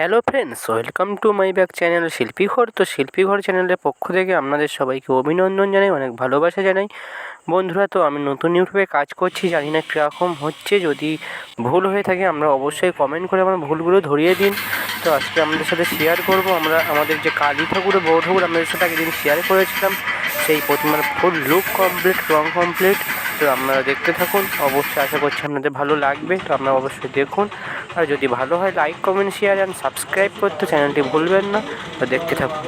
Hello friends, welcome to my back channel Shilpighar. তো শিল্পীঘর চ্যানেলের পক্ষ থেকে আপনাদের সবাইকে অভিনন্দন জানাই, অনেক ভালোবাসা জানাই। বন্ধুরা, তো আমি নতুন ইউটিউবে কাজ করছি, জানি না কীরকম হচ্ছে। যদি ভুল হয়ে থাকে আমরা অবশ্যই কমেন্ট করে আমার ভুলগুলো ধরিয়ে দিন। তো আজকে আপনাদের সাথে শেয়ার করব আমরা আমাদের যে কালী ঠাকুর ও বড় ঠাকুর আপনাদের সাথে একদিন শেয়ার করেছিলাম, সেই প্রতিমার ফুল লুক কমপ্লিট, রং কমপ্লিট। তো আপনারা দেখতে থাকুন, অবশ্যই আশা করছি আপনাদের ভালো লাগবে। তো আপনারা অবশ্যই দেখুন, আর যদি ভালো হয় like comment share and subscribe করতে চ্যানেলটি ভুলবেন না। তো দেখতে থাকুন।